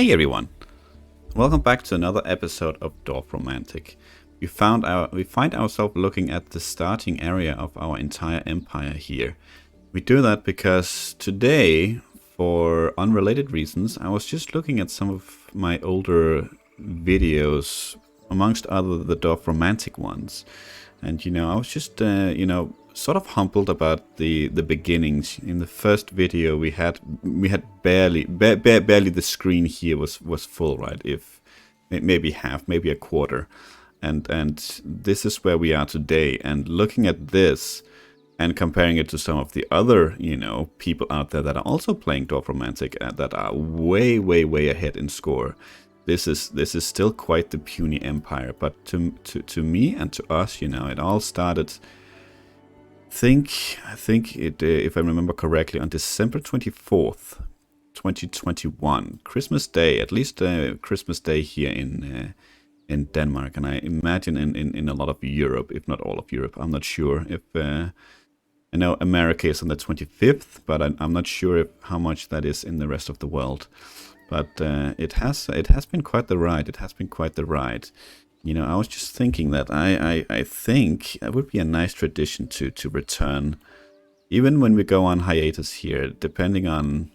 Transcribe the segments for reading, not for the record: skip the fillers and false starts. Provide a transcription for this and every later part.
Hey everyone! Welcome back to another episode of Dorfromantik. We find ourselves looking at the starting area of our entire empire here. We do that because today, for unrelated reasons, I was just looking at some of my older videos, amongst other the Dorfromantik ones. And I was just sort of humbled about the beginnings. In the first video we had barely the screen here was full, right? If maybe half, maybe a quarter. And this is where we are today. And looking at this and comparing it to some of the other, people out there that are also playing Dorfromantik that are way ahead in score. This is still quite the puny empire, but to me and to us, it all started. I think it, if I remember correctly, on December 24th, 2021, Christmas Day, at least Christmas Day here in Denmark, and I imagine in a lot of Europe, if not all of Europe. I'm not sure if I know America is on the 25th, but I'm not sure how much that is in the rest of the world. But it has been quite the ride. It has been quite the ride. I was just thinking that I think it would be a nice tradition to return, even when we go on hiatus here, depending on,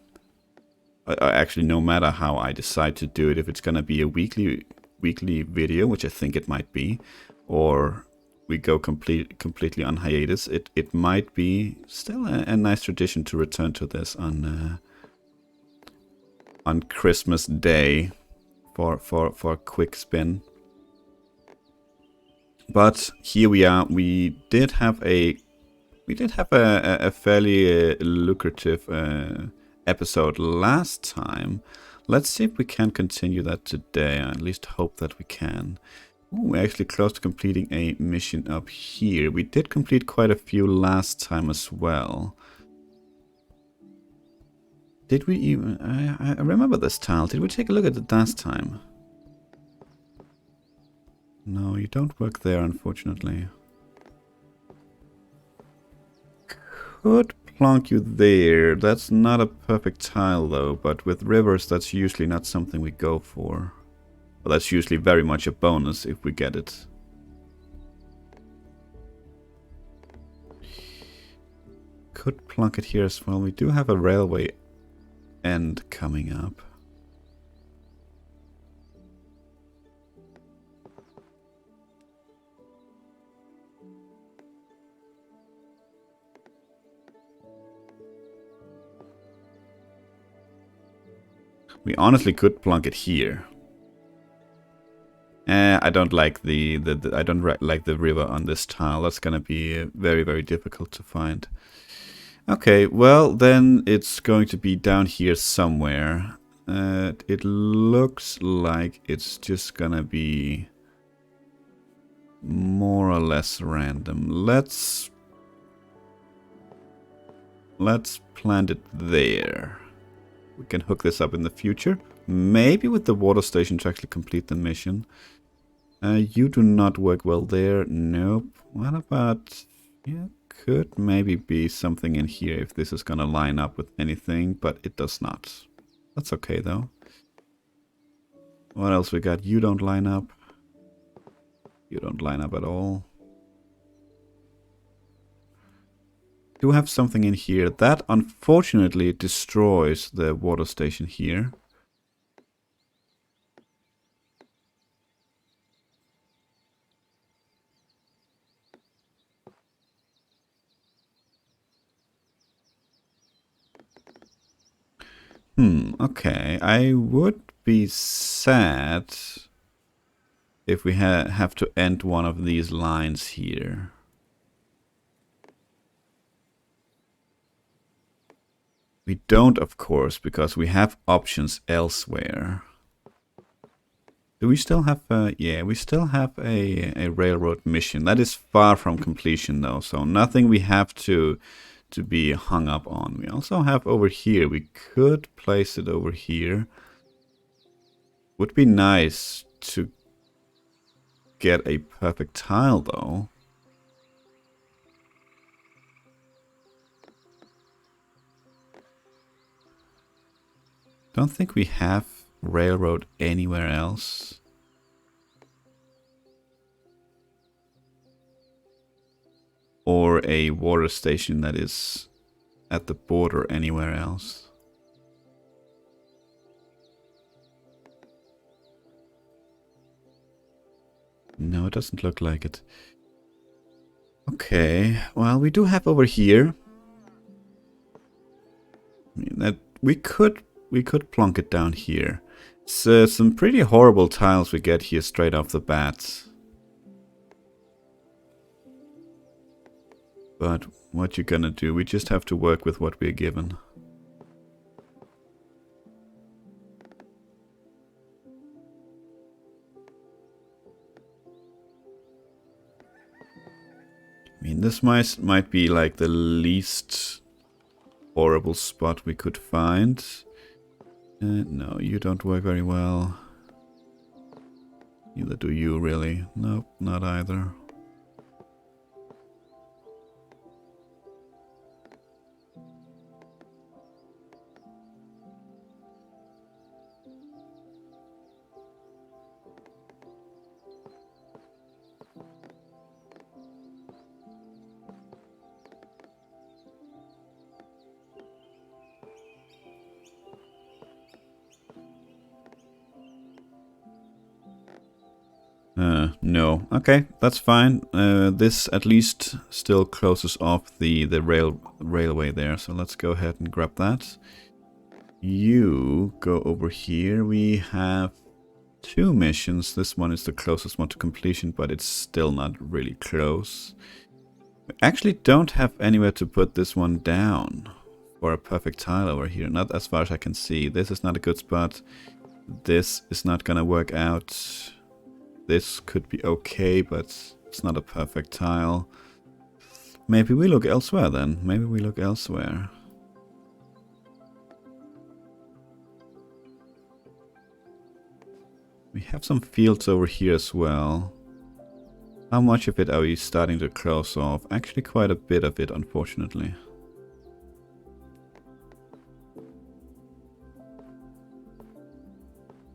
actually no matter how I decide to do it, if it's going to be a weekly video, which I think it might be, or we go completely on hiatus, it might be still a nice tradition to return to this on Christmas Day for a quick spin. But here we are. We did have a fairly lucrative episode last time. Let's see if we can continue that today. I at least hope that we can. Ooh, we're actually close to completing a mission up here. We did complete quite a few last time as well. Did we even... I remember this tile. Did we take a look at it last time? No, you don't work there, unfortunately. Could plonk you there. That's not a perfect tile, though. But with rivers, that's usually not something we go for. Well, that's usually very much a bonus if we get it. Could plonk it here as well. We do have a railway end coming up. We honestly could plonk it here. I don't like I don't like the river on this tile. That's gonna be very difficult to find. Okay, well then it's going to be down here somewhere. It looks like it's just gonna be more or less random. Let's plant it there. We can hook this up in the future. Maybe with the water station to actually complete the mission. You do not work well there. Nope. What about... Yeah, could maybe be something in here if this is going to line up with anything, but it does not. That's okay, though. What else we got? You don't line up. You don't line up at all. Do have something in here that unfortunately destroys the water station here. Okay. I would be sad if we have to end one of these lines here. We don't, of course, because we have options elsewhere. Do we still have yeah, we still have a railroad mission. That is far from completion though, so nothing we have to be hung up on. We also have over here, we could place it over here. Would be nice to get a perfect tile though. Don't think we have railroad anywhere else? Or a water station that is at the border anywhere else? No, it doesn't look like it. Okay, well, we do have over here. I mean, that we could plonk it down here. It's some pretty horrible tiles we get here straight off the bat. But what you gonna do? We just have to work with what we're given. I mean, this might be like the least horrible spot we could find. No, you don't work very well. Neither do you, really. Nope, not either. No. Okay, that's fine. This at least still closes off the railway there, so let's go ahead and grab that. You go over here. We have 2 missions. This one is the closest one to completion, but it's still not really close. We actually don't have anywhere to put this one down for a perfect tile over here. Not as far as I can see. This is not a good spot. This is not gonna work out. This could be okay, but it's not a perfect tile. Maybe we look elsewhere then. Maybe we look elsewhere. We have some fields over here as well. How much of it are we starting to close off? Actually quite a bit of it, unfortunately.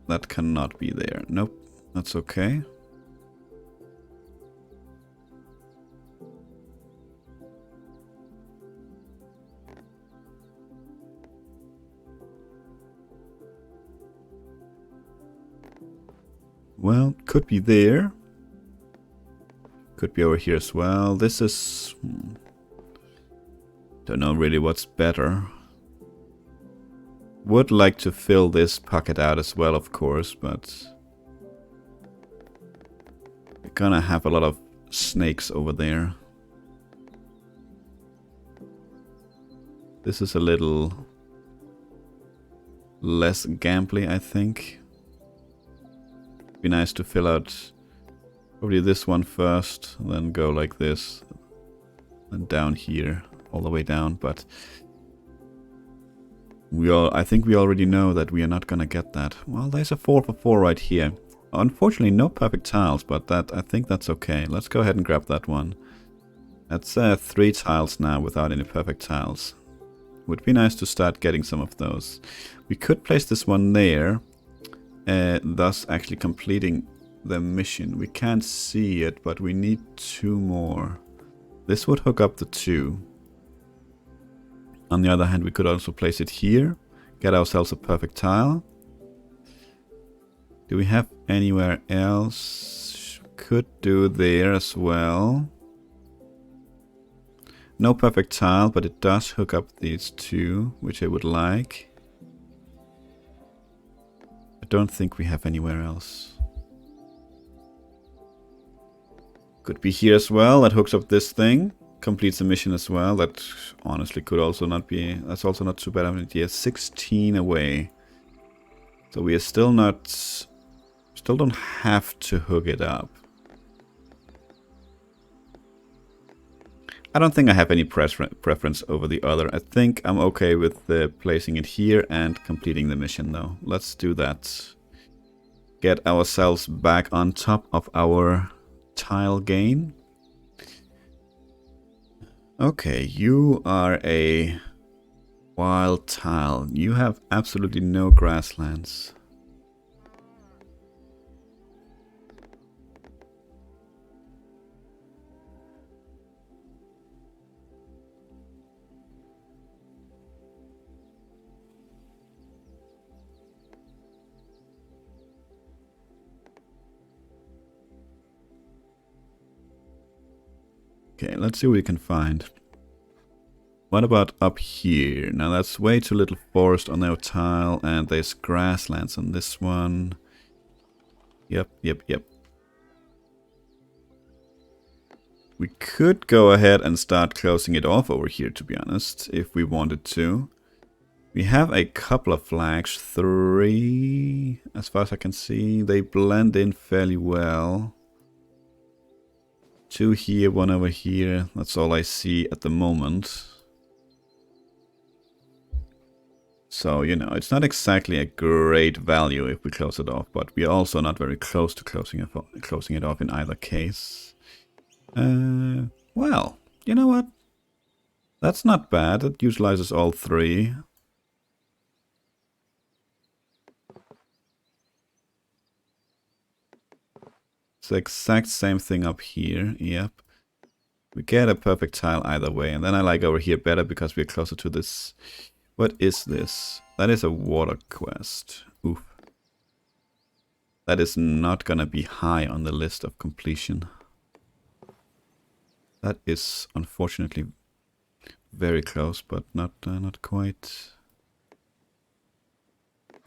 That cannot be there. Nope. That's okay. Well, could be there. Could be over here as well. This is... don't know really what's better. Would like to fill this pocket out as well, of course, but... we're gonna have a lot of snakes over there. This is a little less gambly, I think. Be nice to fill out probably this one first, then go like this, and down here, all the way down. But I think we already know that we are not gonna get that. Well, there's a 4 for 4 right here. Unfortunately, no perfect tiles, but I think that's okay. Let's go ahead and grab that one. That's 3 tiles now without any perfect tiles. Would be nice to start getting some of those. We could place this one there, thus actually completing the mission. We can't see it, but we need 2 more. This would hook up the 2. On the other hand, we could also place it here, get ourselves a perfect tile. Do we have anywhere else? Could do there as well. No perfect tile, but it does hook up these 2, which I would like. I don't think we have anywhere else. Could be here as well. That hooks up this thing. Completes the mission as well. That honestly could also not be... that's also not too bad of an idea. 16 away. So we are still not... still don't have to hook it up. I don't think I have any preference over the other. I think I'm okay with placing it here and completing the mission though. Let's do that. Get ourselves back on top of our tile gain. Okay, you are a wild tile. You have absolutely no grasslands. Okay, let's see what we can find. What about up here? Now that's way too little forest on our tile, and there's grasslands on this one. Yep. We could go ahead and start closing it off over here, to be honest, if we wanted to. We have a couple of flags, 3, as far as I can see. They blend in fairly well. 2 here, 1 over here. That's all I see at the moment. So, you know, it's not exactly a great value if we close it off, but we're also not very close to closing it off in either case. Well, you know what? That's not bad. It utilizes all 3. It's the exact same thing up here. Yep. We get a perfect tile either way. And then I like over here better because we're closer to this. What is this? That is a water quest. Oof. That is not gonna be high on the list of completion. That is unfortunately very close, but not quite.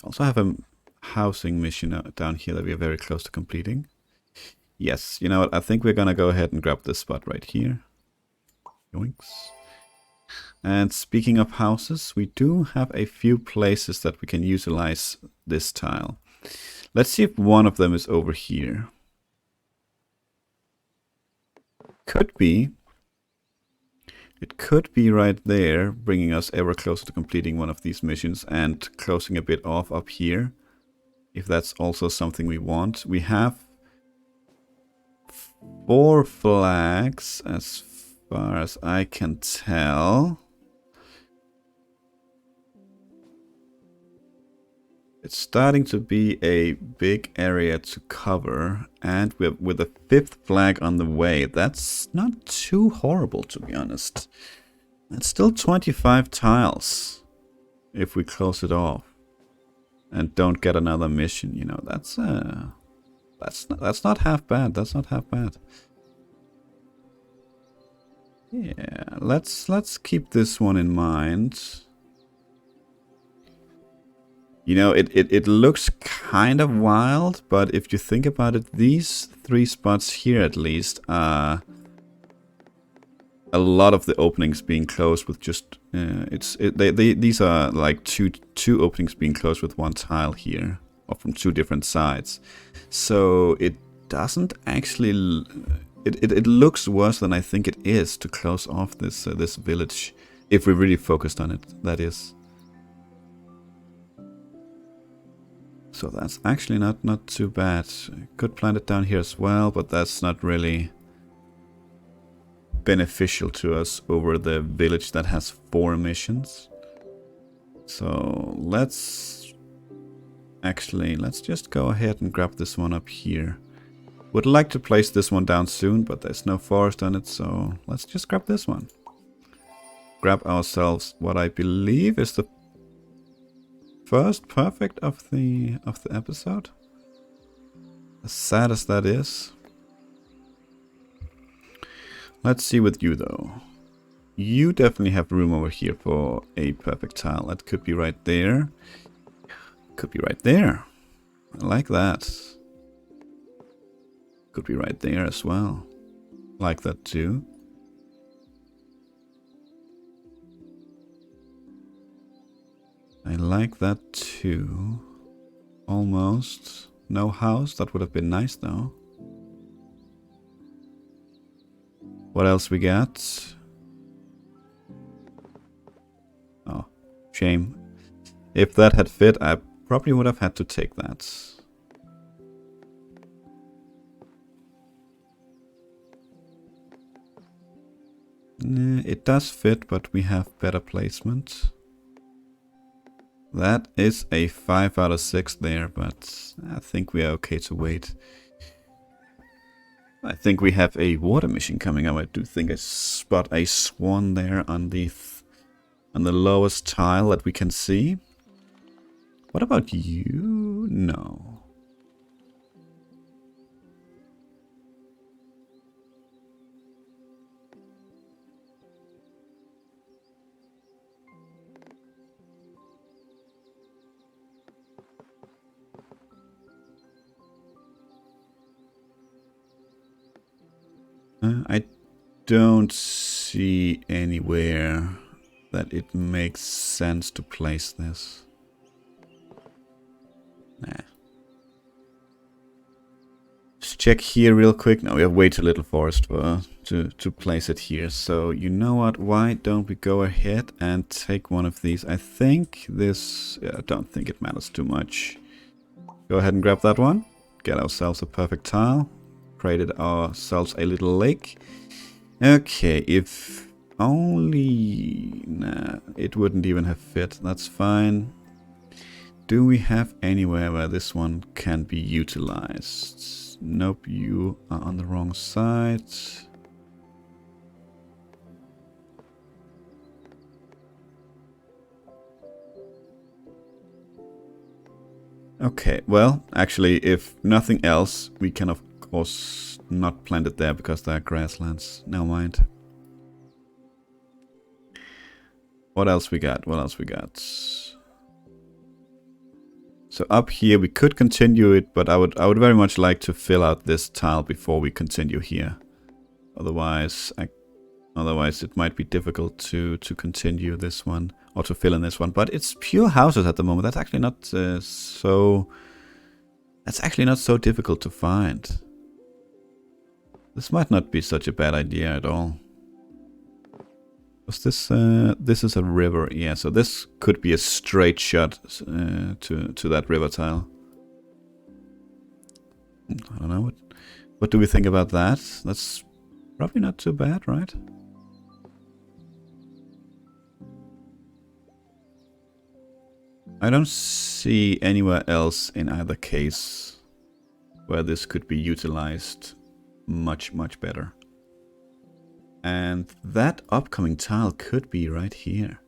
Also have a housing mission down here that we are very close to completing. Yes, you know what? I think we're gonna go ahead and grab this spot right here. Yoinks. And speaking of houses, we do have a few places that we can utilize this tile. Let's see if one of them is over here. Could be. It could be right there, bringing us ever closer to completing one of these missions and closing a bit off up here. If that's also something we want. We have 4 flags as far as I can tell. It's starting to be a big area to cover, and with a 5th flag on the way, that's not too horrible, to be honest. It's still 25 tiles if we close it off and don't get another mission. You know, that's not half bad. That's not half bad. Yeah, let's keep this one in mind. You know, it looks kind of wild, but if you think about it, these 3 spots here at least are a lot of the openings being closed with just these are like two openings being closed with 1 tile here, or from 2 different sides. So it doesn't actually it looks worse than I think it is to close off this this village if we really focused on it. That is. So that's actually not too bad. Could plant it down here as well, but that's not really beneficial to us over the village that has 4 missions. So let's just go ahead and grab this one up here. Would like to place this one down soon, but there's no forest on it, so let's just grab this one. Grab ourselves what I believe is the first perfect of the episode. As sad as that is. Let's see with you though. You definitely have room over here for a perfect tile. That could be right there. Could be right there. I like that. Could be right there as well. Like that too. I like that too. Almost. No house. That would have been nice though. What else we got? Oh, shame. If that had fit, I probably would have had to take that. Nah, it does fit, but we have better placement. That is a 5 out of 6 there, but I think we are okay to wait. I think we have a water mission coming up. I do think I spot a swan there on the lowest tile that we can see. What about you? No. don't see anywhere that it makes sense to place this. Nah. Let's check here real quick. No, we have way too little forest for, to place it here. So, you know what? Why don't we go ahead and take one of these? I think this... Yeah, I don't think it matters too much. Go ahead and grab that one. Get ourselves a perfect tile. Created ourselves a little lake. Okay, if only... Nah, it wouldn't even have fit. That's fine. Do we have anywhere where this one can be utilized? Nope, you are on the wrong side. Okay, well, actually, if nothing else, we can of course not plant it there because there are grasslands. Never mind. What else we got? What else we got? So up here we could continue it, but I would very much like to fill out this tile before we continue here. Otherwise, it might be difficult to continue this one or to fill in this one. But it's pure houses at the moment. That's actually not so. That's actually not so difficult to find. This might not be such a bad idea at all. Was this? This is a river. Yeah, so this could be a straight shot to that river tile. I don't know what do we think about that? That's probably not too bad, right? I don't see anywhere else in either case where this could be utilized much better. And that upcoming tile could be right here.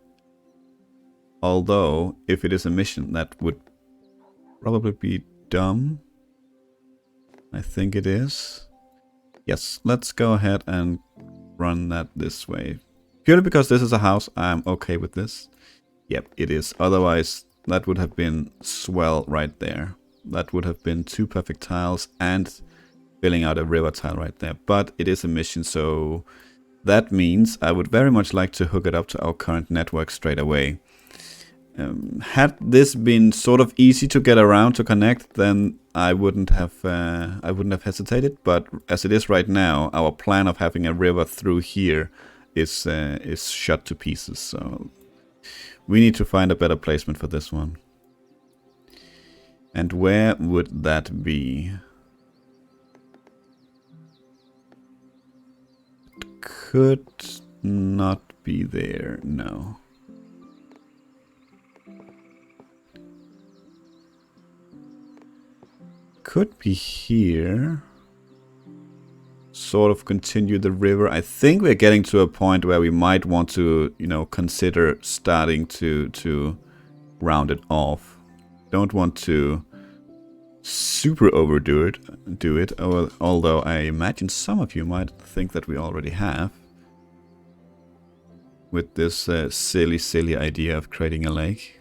Although, if it is a mission, that would probably be dumb. I think it is. Yes, let's go ahead and run that this way. Purely because this is a house, I'm okay with this. Yep, it is. Otherwise, that would have been swell right there. That would have been 2 perfect tiles and filling out a river tile right there. But it is a mission, so that means I would very much like to hook it up to our current network straight away. Had this been sort of easy to get around to connect, then I wouldn't have hesitated. But as it is right now, our plan of having a river through here is shot to pieces. So we need to find a better placement for this one. And where would that be? It could not be there, no. Could be here. Sort of continue the river. I think we're getting to a point where we might want to, you know, consider starting to round it off. Don't want to super overdo it, although I imagine some of you might think that we already have. With this silly idea of creating a lake.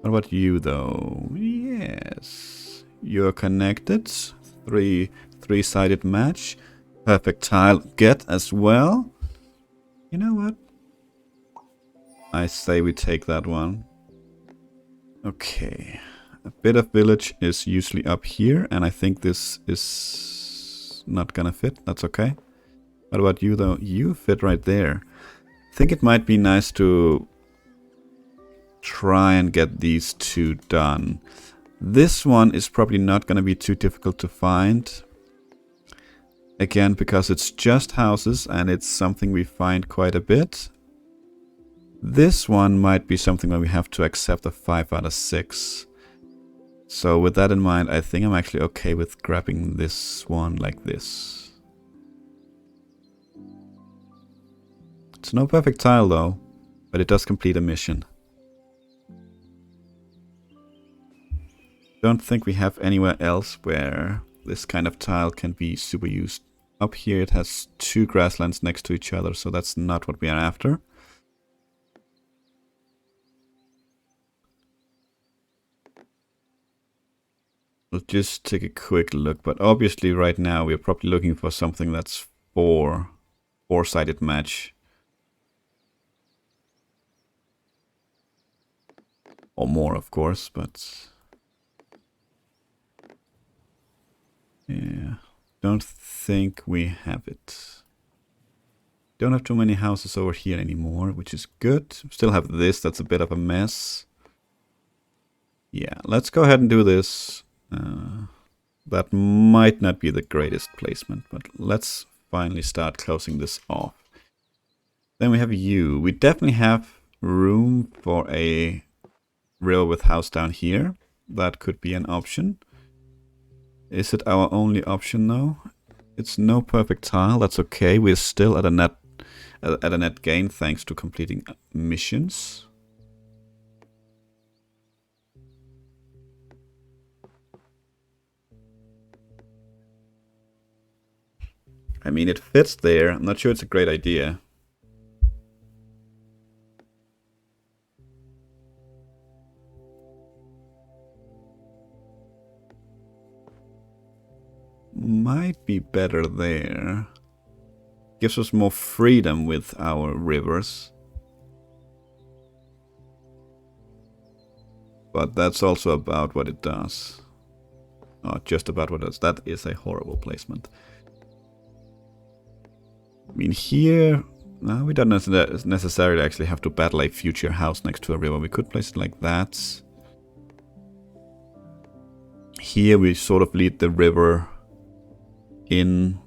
What about you, though? Yes. You're connected. Three-sided match. Perfect tile get as well. You know what? I say we take that one. Okay. A bit of village is usually up here, and I think this is not gonna fit. That's okay. What about you, though? You fit right there. I think it might be nice to try and get these 2 done. This one is probably not going to be too difficult to find. Again, because it's just houses and it's something we find quite a bit. This one might be something where we have to accept a 5 out of 6. So with that in mind, I think I'm actually okay with grabbing this one like this. It's no perfect tile though, but it does complete a mission. Don't think we have anywhere else where this kind of tile can be super used. Up here it has 2 grasslands next to each other, so that's not what we are after. We'll just take a quick look, but obviously right now we're probably looking for something that's four-sided match. Or more, of course, but yeah, don't think we have it. Don't have too many houses over here anymore, which is good. Still have this, that's a bit of a mess. Yeah, let's go ahead and do this. That might not be the greatest placement, but let's finally start closing this off. Then we have you. We definitely have room for a river with house down here. That could be an option. Is it our only option though? It's no perfect tile, that's okay. We're still at a net gain thanks to completing missions. I mean, it fits there. I'm not sure it's a great idea. Might be better there. Gives us more freedom with our rivers. But that's also about what it does. Oh, just about what it does. That is a horrible placement. I mean, here, no, we don't necessarily actually have to battle a future house next to a river. We could place it like that. Here we sort of lead the river in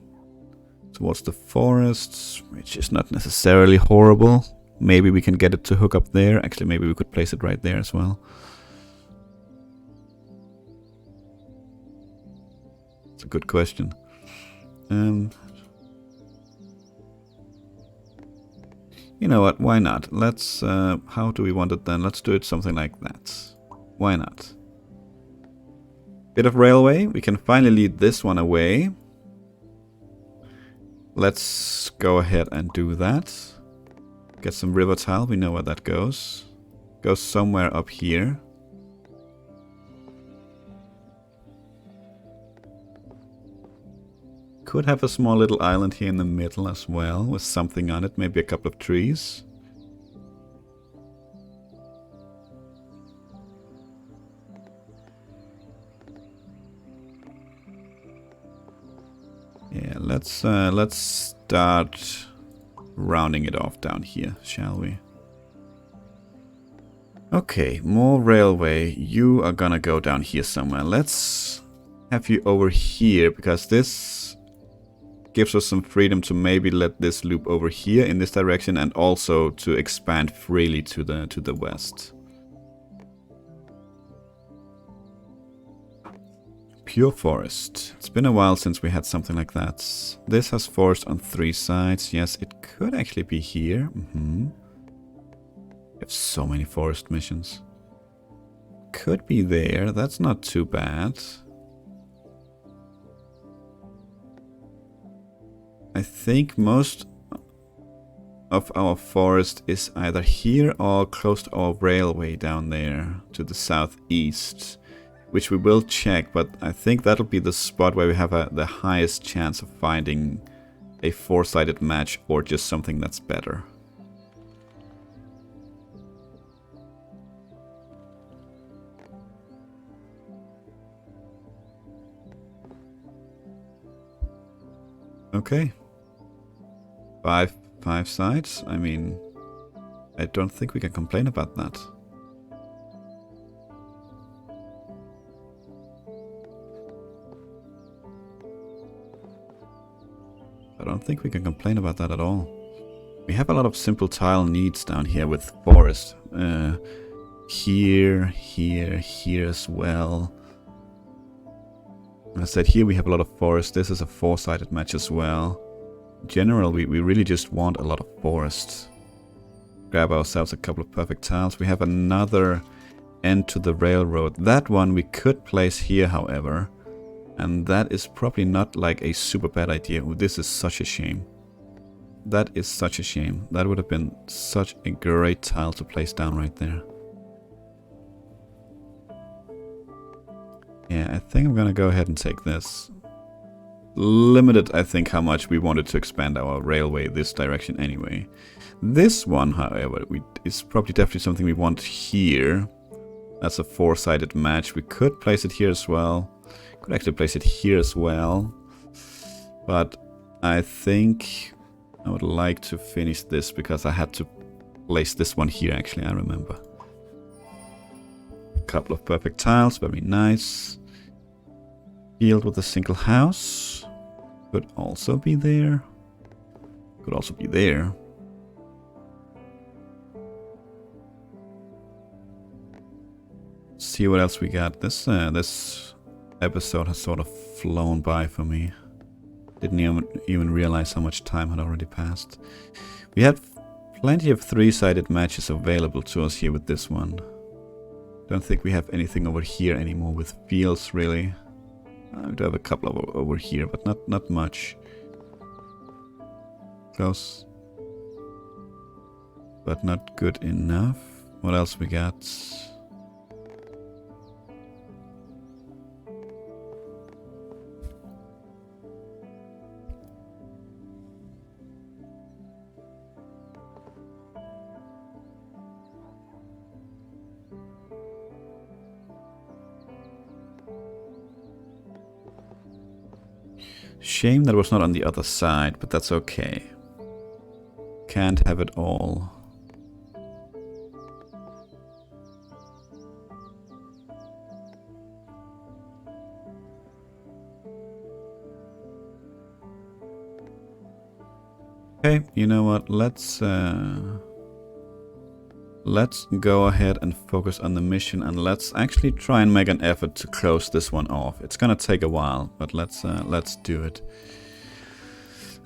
towards the forests, which is not necessarily horrible. Maybe we can get it to hook up there. Actually, maybe we could place it right there as well. It's a good question. You know what, why not? Let's, how do we want it then? Let's do it something like that. Why not? Bit of railway, we can finally lead this one away. Let's go ahead and do that. Get some river tile, we know where that goes. Goes somewhere up here. Could have a small little island here in the middle as well, with something on it, maybe a couple of trees. Yeah, let's start rounding it off down here, shall we? Okay, more railway. You are gonna go down here somewhere. Let's have you over here, because this gives us some freedom to maybe let this loop over here in this direction, and also to expand freely to the west. Pure forest. It's been a while since we had something like that. This has forest on 3 sides. Yes, it could actually be here. We have so many forest missions. Could be there. That's not too bad. I think most of our forest is either here or close to our railway down there to the southeast, which we will check, but I think that'll be the spot where we have the highest chance of finding a 4-sided match or just something that's better. Okay. Five sides. I mean, I don't think we can complain about that. I don't think we can complain about that at all. We have a lot of simple tile needs down here with forest. Here as well. I said here we have a lot of forest. This is a 4-sided match as well. In general, we really just want a lot of forest. Grab ourselves a couple of perfect tiles. We have another end to the railroad. That one we could place here, however. And that is probably not like a super bad idea. Ooh, this is such a shame. That is such a shame. That would have been such a great tile to place down right there. Yeah, I think I'm gonna go ahead and take this. Limited, I think, how much we wanted to expand our railway this direction anyway. This one, however, is probably definitely something we want here. That's a four-sided match. We could place it here as well. Could actually place it here as well. But I think I would like to finish this because I had to place this one here, actually, I remember. A couple of perfect tiles, very nice. Field with a single house. Could also be there. Could also be there. See what else we got. This episode has sort of flown by for me. Didn't even realize how much time had already passed. We had plenty of three-sided matches available to us here with this one. Don't think we have anything over here anymore with fields, really. We do have a couple of over here, but not much. Close. But not good enough. What else we got? Shame that was not on the other side, but that's okay. Can't have it all. Okay, you know what? Let's go ahead and focus on the mission, and let's actually try and make an effort to close this one off. It's gonna take a while, but let's do it.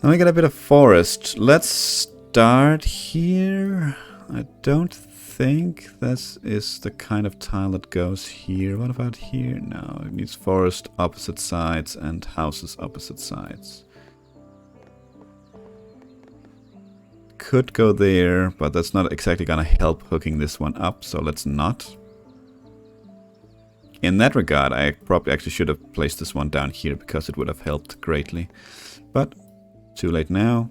And we get a bit of forest. Let's start here. I don't think this is the kind of tile that goes here. What about here? No, it needs forest opposite sides and houses opposite sides. Could go there, but that's not exactly gonna help hooking this one up, so let's not. In that regard, I probably actually should have placed this one down here because it would have helped greatly. But too late now.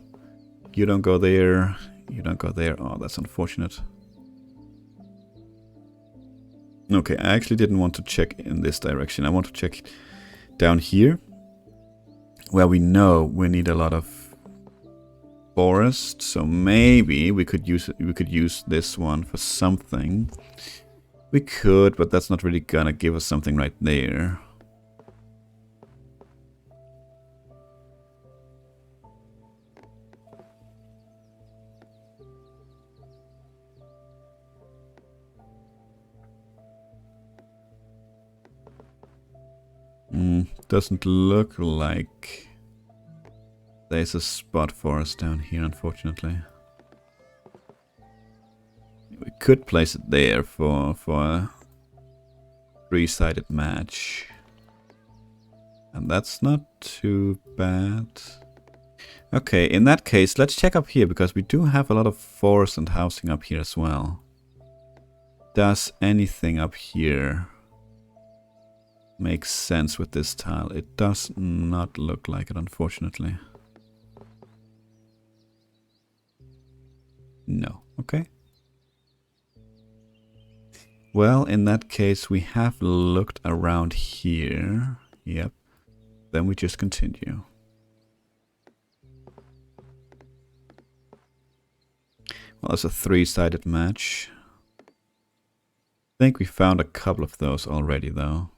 You don't go there. You don't go there. Oh, that's unfortunate. Okay, I actually didn't want to check in this direction. I want to check down here, where we know we need a lot of forest, so maybe we could use this one for something. We could, but that's not really gonna give us something right there. Doesn't look like there's a spot for us down here, unfortunately. We could place it there for a three-sided match. And that's not too bad. Okay, in that case, let's check up here, because we do have a lot of forest and housing up here as well. Does anything up here make sense with this tile? It does not look like it, unfortunately. No. Okay. Well, in that case, we have looked around here. Yep. Then we just continue. Well, it's a three-sided match. I think we found a couple of those already, though.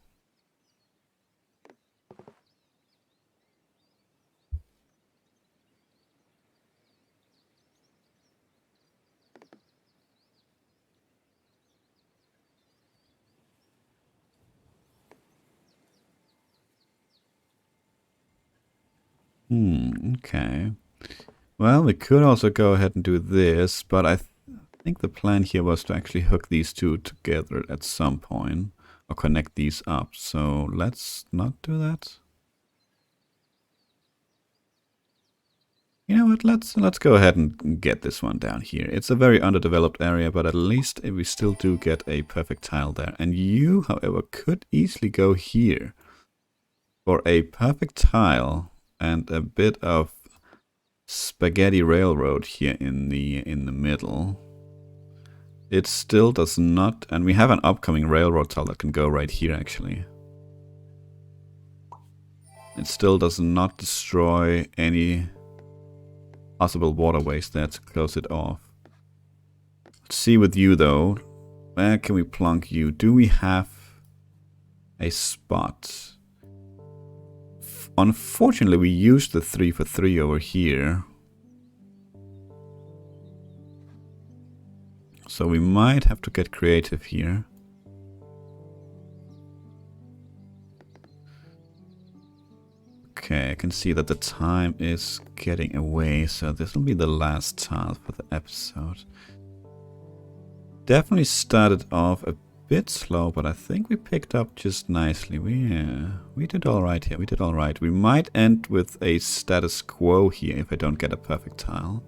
Okay. Well, we could also go ahead and do this, but I think the plan here was to actually hook these two together at some point, or connect these up, so let's not do that. You know what, let's go ahead and get this one down here. It's a very underdeveloped area, but at least we still do get a perfect tile there. And you, however, could easily go here for a perfect tile and a bit of spaghetti railroad here in the middle. It still does not, and we have an upcoming railroad tile that can go right here actually. It still does not destroy any possible waterways there to close it off. Let's see with you though. Where can we plunk you? Do we have a spot? Unfortunately, we used the 3 for 3 over here. So we might have to get creative here. Okay, I can see that the time is getting away, so this will be the last tile for the episode. Definitely started off a bit slow, but I think we picked up just nicely. We did alright here, we did alright. We might end with a status quo here if I don't get a perfect tile.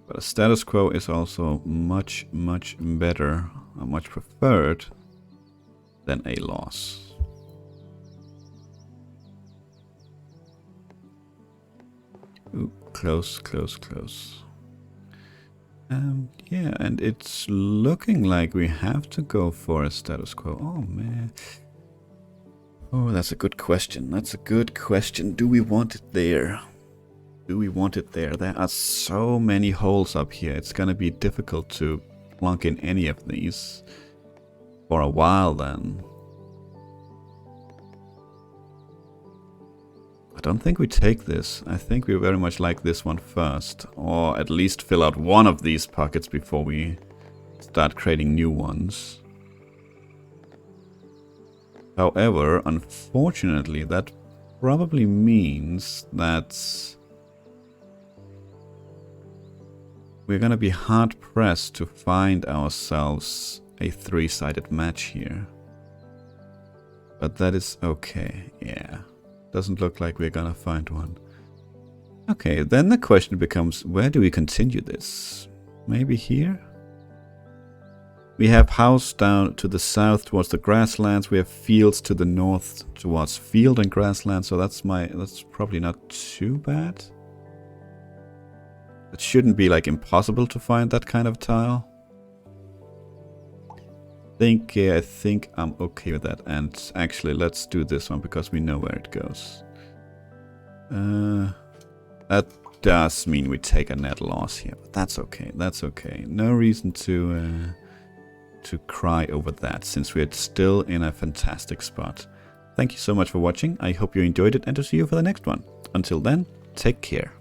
But a status quo is also much, much better, or much preferred than a loss. Ooh, close, close, close. Yeah, and it's looking like we have to go for a status quo. Oh, man. Oh, that's a good question. That's a good question. Do we want it there? Do we want it there? There are so many holes up here. It's gonna be difficult to plunk in any of these for a while then. I don't think we take this. I think we very much like this one first. Or at least fill out one of these pockets before we start creating new ones. However, unfortunately, that probably means that we're gonna be hard pressed to find ourselves a 3-sided match here. But that is okay, yeah. Doesn't look like we're gonna find one. Okay, then the question becomes, where do we continue this? Maybe here? We have house down to the south towards the grasslands. We have fields to the north towards field and grassland. So that's probably not too bad. It shouldn't be like impossible to find that kind of tile. I think I'm okay with that. And actually, let's do this one because we know where it goes. That does mean we take a net loss here, but that's okay. That's okay. No reason to cry over that, since we're still in a fantastic spot. Thank you so much for watching. I hope you enjoyed it, and to see you for the next one. Until then, take care.